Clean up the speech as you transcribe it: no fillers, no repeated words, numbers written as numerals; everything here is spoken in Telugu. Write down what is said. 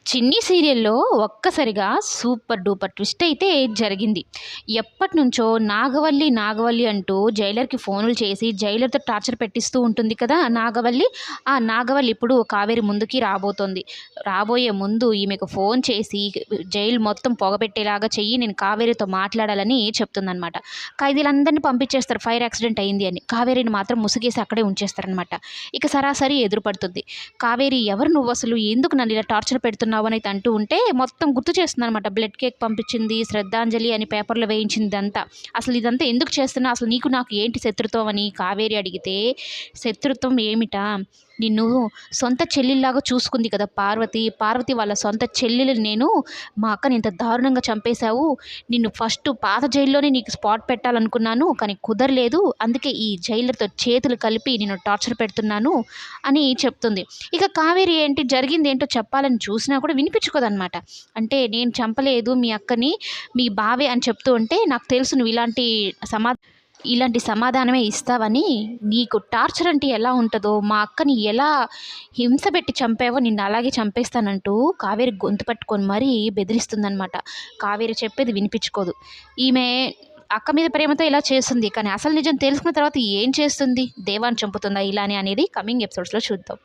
చిన్ని సీరియల్‌లో ఒక్కసారిగా సూపర్ డూపర్ ట్విస్ట్ అయితే జరిగింది. ఎప్పటినుంచో నాగవల్లి, నాగవల్లి అంటూ జైలర్‌కి ఫోనులు చేసి జైలర్‌తో టార్చర్ పెట్టిస్తూ ఉంటుంది కదా నాగవల్లి. ఆ నాగవల్లి ఇప్పుడు కావేరి ముందుకి రాబోతోంది. రాబోయే ముందు ఈమెకు ఫోను చేసి జైలు మొత్తం పొగబెట్టేలాగా చెయ్యి, నేను కావేరితో మాట్లాడాలని చెప్తుందనమాట. ఖైదీలందరిని పంపించేస్తారు ఫైర్ యాక్సిడెంట్ అయింది అని. కావేరిని మాత్రం ముసుగేసి అక్కడే ఉంచేస్తారనమాట. ఇక సరాసరి ఎదురుపడుతుంది. కావేరి, ఎవరు నువ్వసలు? ఎందుకు నన్ను ఇలా టార్చర్ పెడుతున్నావు అని అయితే అంటూ ఉంటే మొత్తం గుర్తు చేస్తుందనమాట. బ్లడ్ కేక్ పంపించింది, శ్రద్ధాంజలి అని పేపర్‌లో వేయించింది ఇదంతా. అసలు ఇదంతా ఎందుకు చేస్తున్నావు? అసలు నీకు నాకు ఏంటి శత్రుత్వం అని కావేరి అడిగితే, శత్రుత్వం ఏమిటా? నిన్ను సొంత చెల్లిలాగా చూసుకుంది కదా పార్వతి. పార్వతి వాళ్ళ సొంత చెల్లెలిని నేను, మా అక్కని ఇంత దారుణంగా చంపేశావు. నిన్ను ఫస్ట్ పాత జైల్లోనే నీకు స్పాట్ పెట్టాలనుకున్నాను. కానీ కుదరలేదు. అందుకే ఈ జైలర్‌తో చేతులు కలిపి నిన్ను టార్చర్ పెడుతున్నాను అని చెప్తుంది. ఇక కావేరి ఏంటి జరిగిందేంటో చెప్పాలని చూసినా కూడా వినిపించుకోదనమాట. అంటే నేను చంపలేదు మీ అక్కని, మీ బావే అని చెప్తూ ఉంటే, నాకు తెలుసు నువ్వు ఇలాంటి సమాధానమే ఇస్తావని, నీకు టార్చర్ అంటే ఎలా ఉంటదో, మా అక్కని ఎలా హింస పెట్టి చంపావో నిన్ను అలాగే చంపేస్తానంటూ కావేరి గొంతు పట్టుకొని మరీ బెదిరిస్తుందనమాట. కావేరి చెప్పేది వినిపించుకోదు. ఈమె అక్క మీద ప్రేమతో ఇలా చేస్తుంది. కానీ అసలు నిజం తెలుసుకున్న తర్వాత ఏం చేస్తుంది? దేవాన్ని చంపుతుందా ఇలానే అనేది కమింగ్ ఎపిసోడ్స్‌లో చూద్దాం.